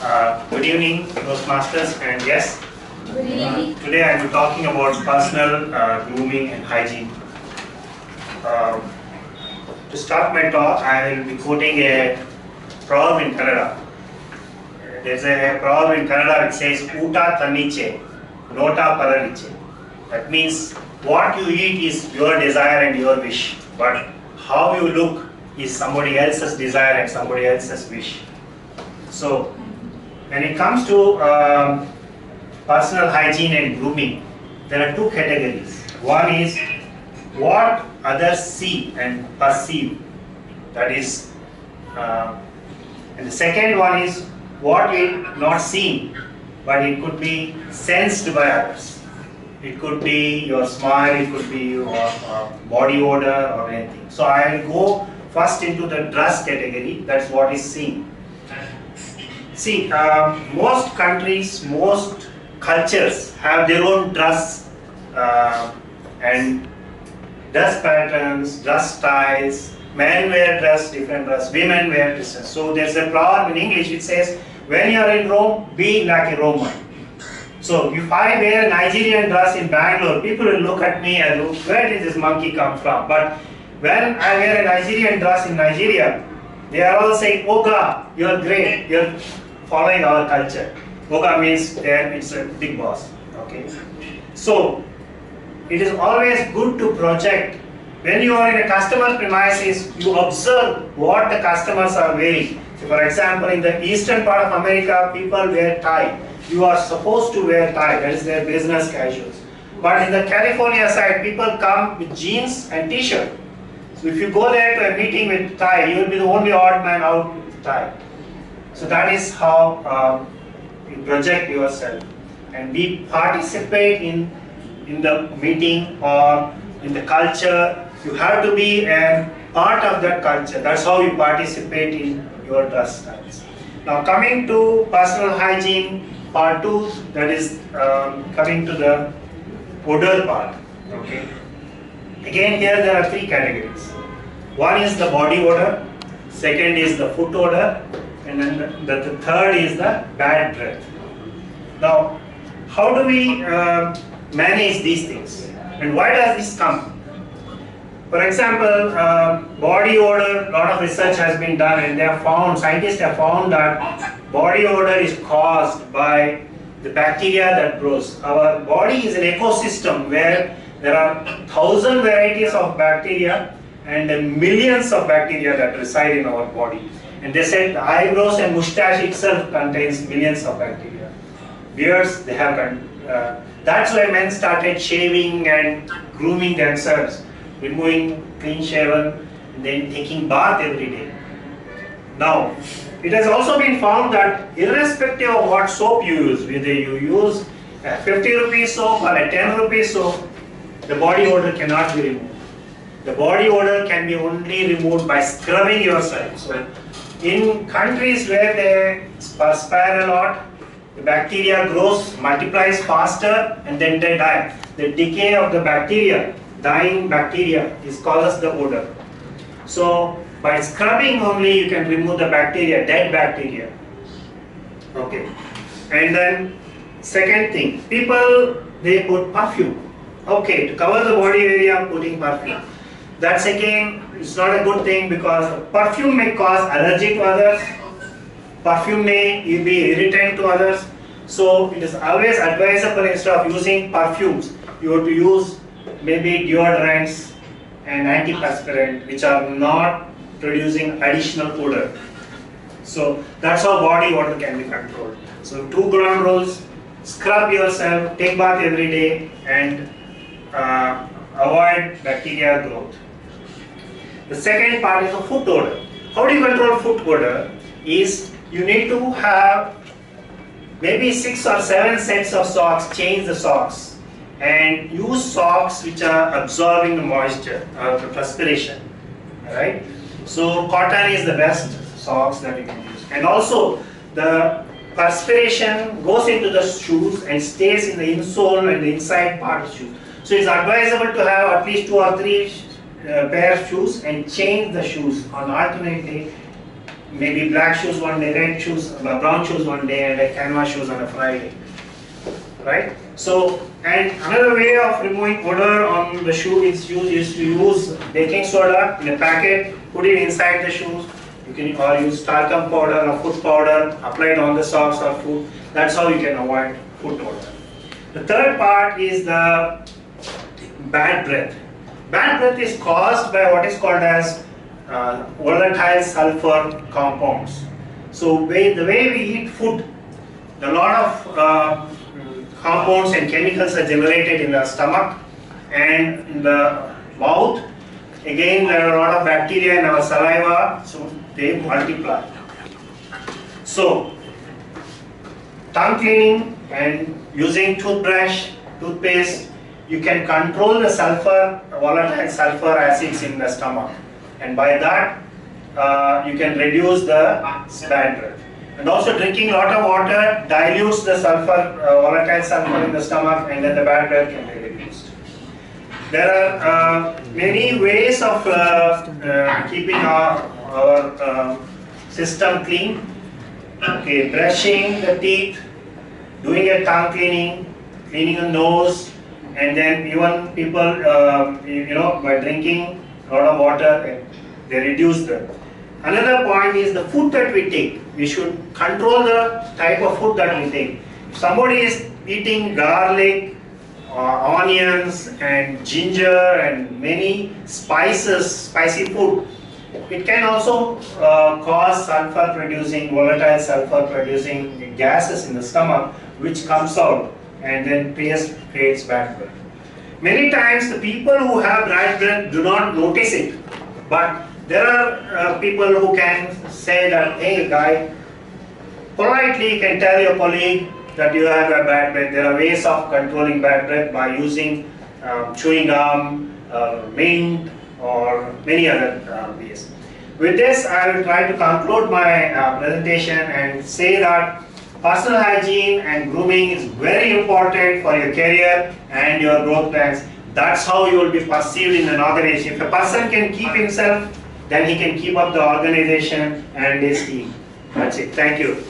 Good evening, Toastmasters and guests. Good evening. Today I am talking about personal grooming and hygiene. To start my talk, I will be quoting a proverb in Kannada. There is a proverb in Kannada which says, "Uta tanniche, nota paraniche." That means what you eat is your desire and your wish, but how you look is somebody else's desire and somebody else's wish. So, when it comes to personal hygiene and grooming, there are two categories. One is what others see and perceive, that is, and the second one is what is not seen, but it could be sensed by others. It could be your smile, it could be your body odor or anything. So I will go first into the dress category, that's what is seen. See, most countries, most cultures have their own dress and dress patterns, dress styles. Men wear dress, different dress, women wear dresses. So there's a proverb in English which says, when you are in Rome, be like a Roman. So if I wear a Nigerian dress in Bangalore, people will look at me and look, where did this monkey come from? But when I wear a Nigerian dress in Nigeria, they are all saying, Oga, you're great, you're following our culture. Oga means there it's a big boss. Okay. So it is always good to project. When you are in a customer's premises, you observe what the customers are wearing. So for example, in the eastern part of America, people wear tie. You are supposed to wear tie, that is their business casuals. But in the California side, people come with jeans and t-shirt. So if you go there to a meeting with tie, you will be the only odd man out with tie. So that is how you project yourself, and we participate in the meeting or in the culture. You have to be a part of that culture. That's how you participate in your dress styles. Now coming to personal hygiene part 2, that is coming to the odor part. Okay. Again, here there are 3 categories. One is the body odor, second is the foot odor, and then the third is the bad breath. Now, how do we manage these things, and why does this come? For example, body odor, a lot of research has been done, and scientists have found that body odor is caused by the bacteria that grows. Our body is an ecosystem where there are 1,000 varieties of bacteria and millions of bacteria that reside in our body. And they said the eyebrows and mustache itself contains millions of bacteria. Beards, they have, that's why men started shaving and grooming themselves, removing clean shaven, and then taking bath every day. Now, it has also been found that irrespective of what soap you use, whether you use a 50 rupee soap or a 10 rupee soap, the body odor cannot be removed. The body odor can be only removed by scrubbing yourself. So, in countries where they perspire a lot, the bacteria grows, multiplies faster, and then they die. The decay of the bacteria, dying bacteria, causes the odor. So by scrubbing only you can remove the bacteria, dead bacteria. Okay. And then second thing, people, they put perfume. Okay, to cover the body area, putting perfume. That's again, it's not a good thing, because perfume may cause allergy to others. Perfume may be irritant to others. So it is always advisable, instead of using perfumes, you have to use maybe deodorants and antiperspirant, which are not producing additional odor. So that's how body odor can be controlled. So 2 ground rules: scrub yourself, take bath every day, and avoid bacteria growth. The second part is the foot odor. How do you control foot odor? Is you need to have maybe 6 or 7 sets of socks, change the socks, and use socks which are absorbing the moisture, the perspiration. Alright? So cotton is the best socks that you can use. And also the perspiration goes into the shoes and stays in the insole and the inside part of the shoes. So it's advisable to have at least 2 or 3 pair of shoes and change the shoes on alternate day maybe black shoes one day, red shoes, brown shoes one day, and a canvas shoes on a Friday, right? So, and another way of removing odor on the shoe is to use baking soda in a packet, put it inside the shoes. You can or use talcum powder or foot powder, apply it on the socks or foot. That's how you can avoid foot odor. The third part is the bad breath. Bad breath is caused by what is called as volatile sulfur compounds. So the way we eat food, a lot of compounds and chemicals are generated in the stomach and in the mouth. Again, there are a lot of bacteria in our saliva, so they multiply. So, tongue cleaning and using toothbrush, toothpaste, you can control the sulfur, volatile sulfur acids in the stomach, and by that you can reduce the bad breath. And also drinking a lot of water dilutes the sulfur, volatile sulfur in the stomach, and then the bad breath can be reduced. There are many ways of keeping our system clean. Okay, brushing the teeth, doing a tongue cleaning, cleaning the nose, and then even people, by drinking a lot of water, they reduce the. Another point is the food that we take. We should control the type of food that we take. If somebody is eating garlic, onions and ginger and many spicy food, it can also cause volatile sulfur producing gases in the stomach, which comes out and then creates bad breath. Many times the people who have bad breath do not notice it, but there are people who can say that, hey guy, politely you can tell your colleague that you have a bad breath. There are ways of controlling bad breath by using chewing gum, mint, or many other ways. With this, I will try to conclude my presentation and say that personal hygiene and grooming is very important for your career and your growth plans. That's how you will be perceived in an organization. If a person can keep himself, then he can keep up the organization and his team. That's it. Thank you.